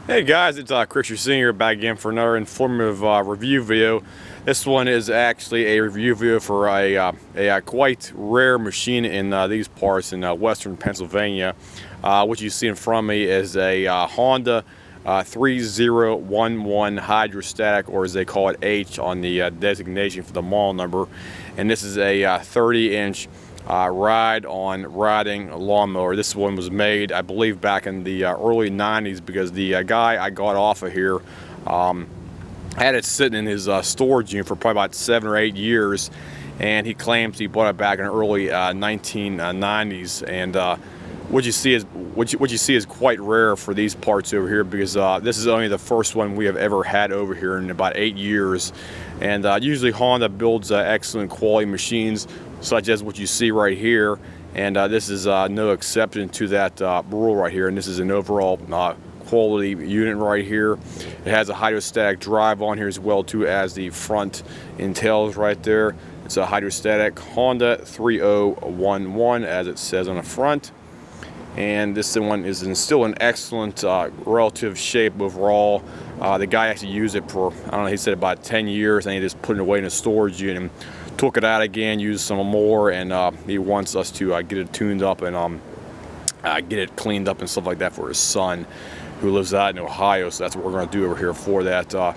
Hey guys, it's Chris Senior back again for another informative review video. This one is actually a review video for a quite rare machine in these parts in western Pennsylvania. What you see in front of me is a Honda 3011 hydrostatic, or as they call it, H on the designation for the model number. And this is a 30-inch riding lawnmower. This one was made, I believe, back in the early 90s, because the guy I got off of here had it sitting in his storage unit for probably about 7 or 8 years, and he claims he bought it back in the early 1990s. And what you see is quite rare for these parts over here, because this is only the first one we have ever had over here in about 8 years. And usually Honda builds excellent quality machines, such as what you see right here, and this is no exception to that rule right here. And this is an overall quality unit right here. It has a hydrostatic drive on here as well too, as the front entails right there. It's a hydrostatic Honda 3011, as it says on the front. And this one is still in excellent relative shape overall. The guy actually used it for, I don't know, he said about 10 years, and he just put it away in a storage unit and took it out again, used some more, and he wants us to get it tuned up and get it cleaned up and stuff like that for his son, who lives out in Ohio. So that's what we're going to do over here for that.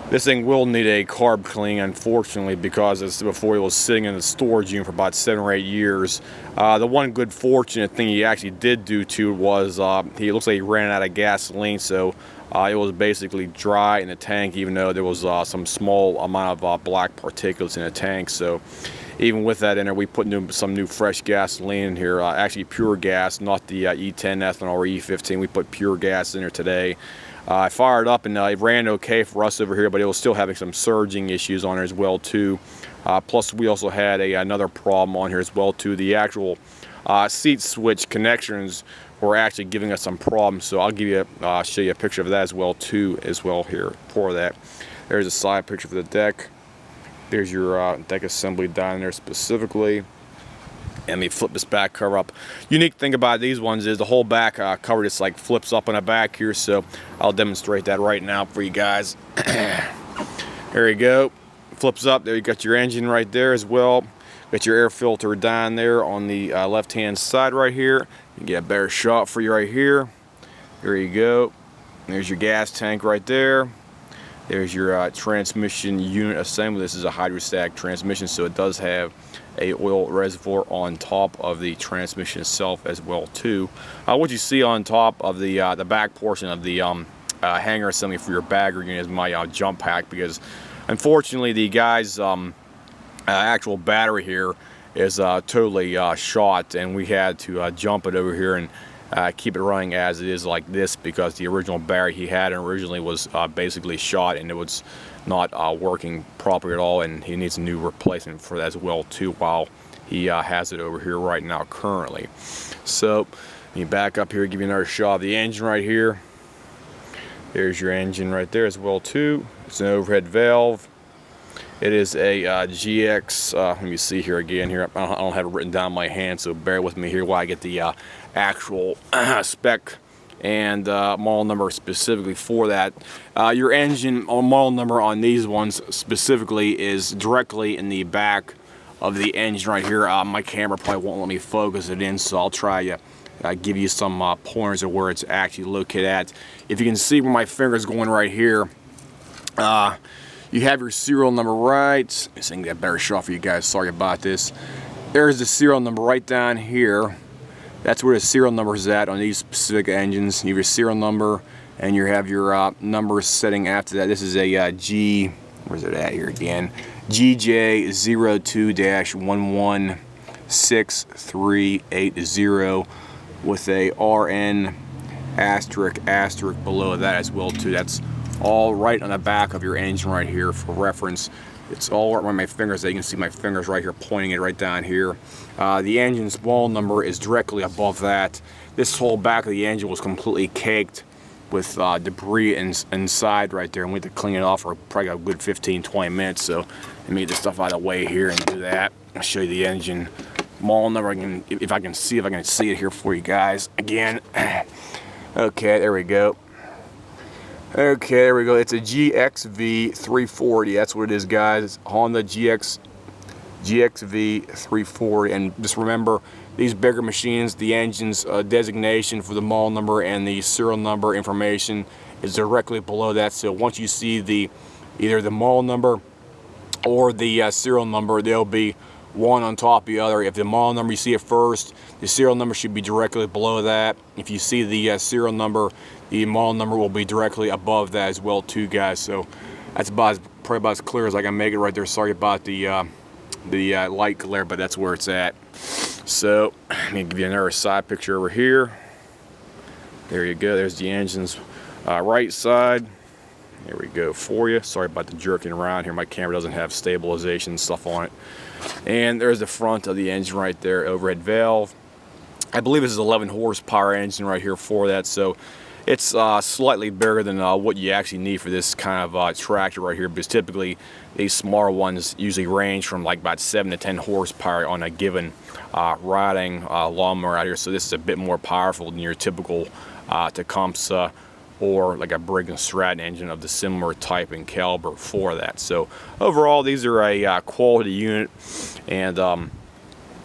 This thing will need a carb clean, unfortunately, because as before, it was sitting in the storage unit for about 7 or 8 years. The one good fortunate thing he actually did do to was he looks like he ran out of gasoline, so it was basically dry in the tank, even though there was some small amount of black particulates in the tank. So even with that in there, we put some new fresh gasoline in here, actually pure gas, not the E10 ethanol or E15. We put pure gas in there today. I fired up, and it ran okay for us over here, but it was still having some surging issues on there as well too. Plus we also had another problem on here as well too. The actual seat switch connections were actually giving us some problems, so I'll give you show you a picture of that as well here for that. There's a side picture for the deck. There's your deck assembly down there specifically. And we flip this back cover up. Unique thing about these ones is the whole back cover just like flips up on the back here, so I'll demonstrate that right now for you guys. There you go, flips up. There you got your engine right there as well. Got your air filter down there on the left hand side right here. You get a better shot for you right here. There you go. There's your gas tank right there. There's your transmission unit assembly. This is a hydrostatic transmission, so it does have a oil reservoir on top of the transmission itself as well too. What you see on top of the back portion of the hanger assembly for your bagger unit is my jump pack, because unfortunately the guy's actual battery here is totally shot, and we had to jump it over here and keep it running as it is like this, because the original battery he had originally was basically shot, and it was not working properly at all, and he needs a new replacement for that as well too, while he has it over here right now currently. So let me back up here, give you another shot of the engine right here. There's your engine right there as well too. It's an overhead valve. It is a GX, let me see here again here. I don't have it written down in my hand, so bear with me here while I get the actual spec and model number specifically for that. Your engine model number on these ones specifically is directly in the back of the engine right here. My camera probably won't let me focus it in, so I'll try to give you some pointers of where it's actually located at. If you can see where my finger's going right here, you have your serial number right. This thing got a better shot for you guys, sorry about this. There's the serial number right down here. That's where the serial number is at on these specific engines. You have your serial number, and you have your number setting after that. This is a G, where's it at here again? GJ02-116380 with a RN asterisk below that as well too. That's all right on the back of your engine right here for reference. It's all right where my fingers are. You can see my fingers right here pointing it right down here. The engine's model number is directly above that. This whole back of the engine was completely caked with debris inside right there, and we had to clean it off for probably a good 15-20 minutes. So let me get this stuff out of the way here and do that. I'll show you the engine model number. If I can see it here for you guys again. Okay, there we go. Okay, there we go. It's a GXV 340. That's what it is, guys. Honda GXV 340. And just remember, these bigger machines, the engine's designation for the model number and the serial number information is directly below that. So once you see either the model number or the serial number, they'll be one on top of the other. If the model number you see it first, the serial number should be directly below that. If you see the serial number, the model number will be directly above that as well too, guys. So that's probably about as clear as I can make it right there. Sorry about the light glare, but that's where it's at. So let me give you another side picture over here. There you go. There's the engine's right side. There we go for you. Sorry about the jerking around here. My camera doesn't have stabilization and stuff on it. And there's the front of the engine right there, overhead valve. I believe this is 11 horsepower engine right here for that. So it's slightly bigger than what you actually need for this kind of tractor right here, because typically these smaller ones usually range from like about 7 to 10 horsepower on a given riding lawnmower out here. So this is a bit more powerful than your typical Tecumseh or like a Briggs & Stratton engine of the similar type and caliber for that. So overall, these are a quality unit, and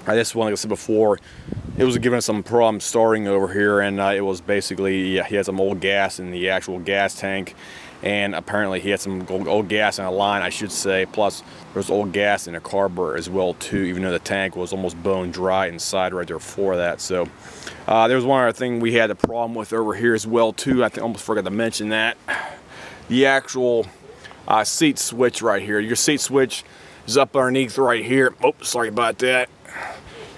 this one, like I said before, it was giving us some problems starting over here, and it was basically, he had some old gas in the actual gas tank, and apparently he had some old gas in a line, I should say, plus there was old gas in a carburetor as well too, even though the tank was almost bone dry inside right there for that. So there was one other thing we had a problem with over here as well too. I almost forgot to mention that. The actual seat switch right here. Your seat switch is up underneath right here. Oh, sorry about that.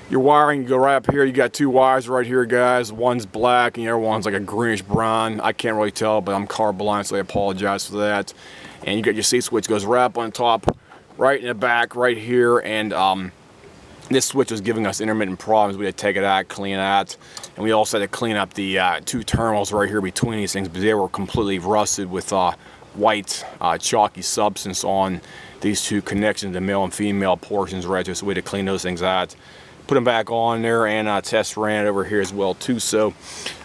Your wiring, you go right up here, you got two wires right here, guys. One's black and the other one's like a greenish brown. I can't really tell, but I'm colorblind, so I apologize for that. And you got your seat switch, goes right up on top, right in the back, right here. And this switch was giving us intermittent problems. We had to take it out, clean it out. And we also had to clean up the two terminals right here between these things, because they were completely rusted with white chalky substance on these two connections, the male and female portions right there. So we had to clean those things out, put them back on there, and test ran it over here as well too. So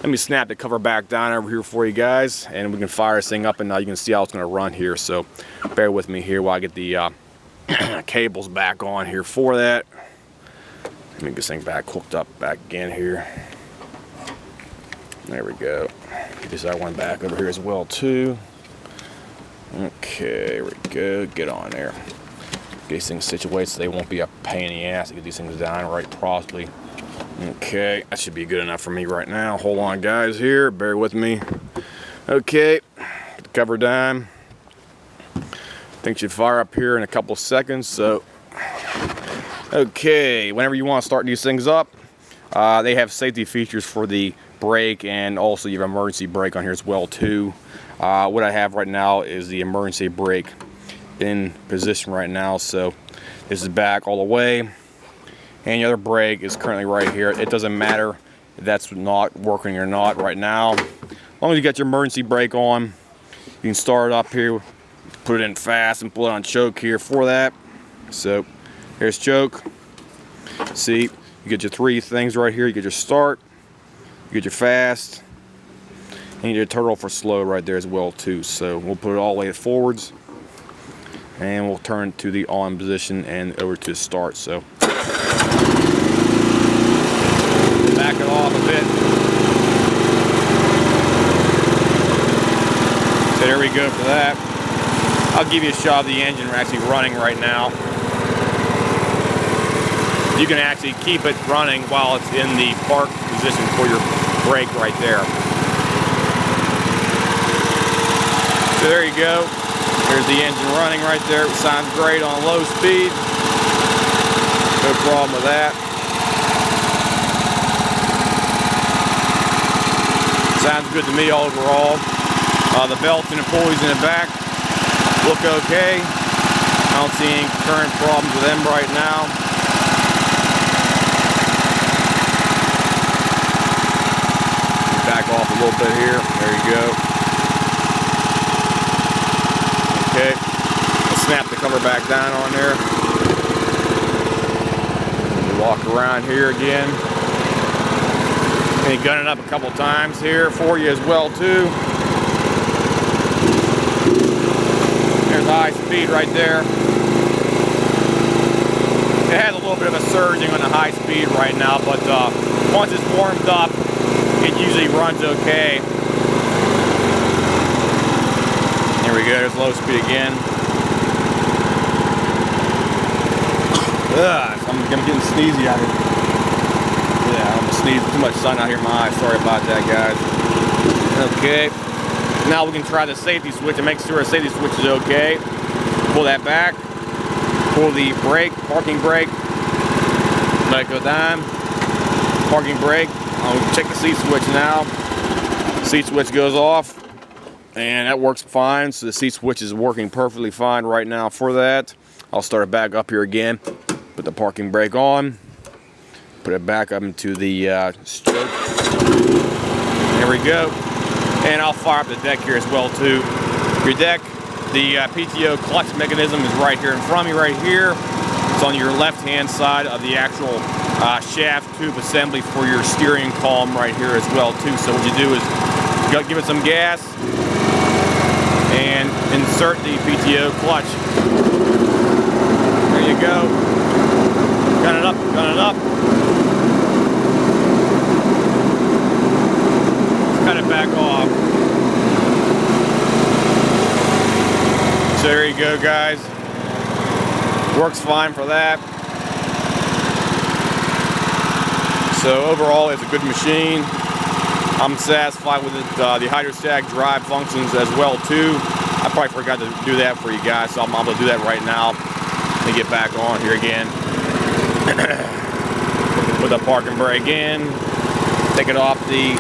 let me snap the cover back down over here for you guys, and we can fire this thing up, and now you can see how it's going to run here. So bear with me here while I get the cables back on here for that. Let me get this thing back hooked up back again here. There we go. Get this other one back over here as well too. Okay, there we go. Get on there. These things situated so they won't be a pain in the ass to get these things down right properly. Okay, that should be good enough for me right now. Hold on, guys, here. Bear with me. Okay, get the cover down. I think it should fire up here in a couple seconds. So, okay, whenever you want to start these things up, they have safety features for the brake, and also you have emergency brake on here as well too. What I have right now is the emergency brake in position right now, so this is back all the way, and the other brake is currently right here. It doesn't matter if that's not working or not right now. As long as you got your emergency brake on, you can start it up here, put it in fast, and pull it on choke here for that. So here's choke. See, you get your three things right here. You get your start, you get your fast, and you get your turtle for slow right there as well too. So we'll put it all the way forwards, and we'll turn to the on position and over to start. So back it off a bit. So there we go for that. I'll give you a shot of the engine actually running right now. You can actually keep it running while it's in the park position for your brake right there. So there you go. There's the engine running right there. It sounds great on low speed. No problem with that. Sounds good to me overall. The belts and the pulleys in the back look okay. I don't see any current problems with them right now. Back off a little bit here. There you go. Okay, I'll snap the cover back down on there. Walk around here again. And gun it up a couple times here for you as well too. high speed right there. It has a little bit of a surging on the high speed right now, but once it's warmed up, it usually runs okay. Here we go, there's low speed again. Ugh, I'm getting sneezy out here. Yeah, I'm sneezing, too much sun out here in my eyes. Sorry about that, guys. Okay, now we can try the safety switch and make sure the safety switch is okay. Pull that back. Pull the brake, parking brake. Let it go down. Parking brake. I'll check the seat switch now. Seat switch goes off, and that works fine. So the seat switch is working perfectly fine right now for that. I'll start it back up here again. Put the parking brake on. Put it back up into the stroke. There we go. And I'll fire up the deck here as well too. Your deck, the PTO clutch mechanism is right here in front of me, right here. It's on your left-hand side of the actual shaft tube assembly for your steering column right here as well too. So what you do is you give it some gas and insert the PTO clutch. There you go. Gun it up, gun it up. Let's cut it back off. So there you go, guys. Works fine for that. So overall, it's a good machine. I'm satisfied with it. The hydrostatic drive functions as well too. I probably forgot to do that for you guys, so I'm able to do that right now. Let me get back on here again. Put the parking brake in. Take it off the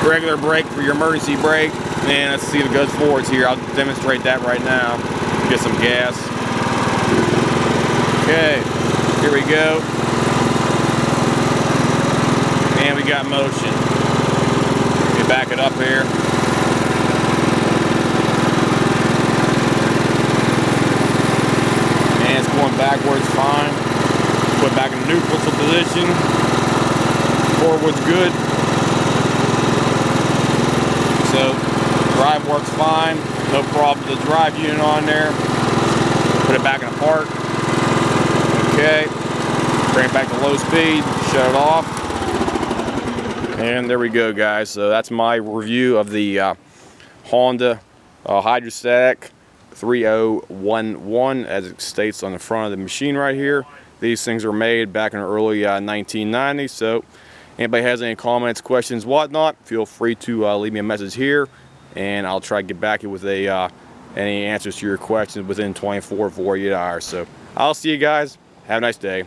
regular brake for your emergency brake. And let's see if it goes forwards here. I'll demonstrate that right now. Get some gas. Okay, here we go. And we got motion. Let me back it up here. And it's going backwards fine. Put it back in the neutral position. Forward's good. So, drive works fine. No problem with the drive unit on there. Put it back in park. Okay. Bring it back to low speed. Shut it off. And there we go, guys. So that's my review of the Honda hydrostatic 3011, as it states on the front of the machine right here. These things were made back in the early 1990s. So anybody has any comments, questions, whatnot, feel free to leave me a message here, and I'll try to get back to you with any answers to your questions within 24 to 48 hours. So I'll see you guys. Have a nice day.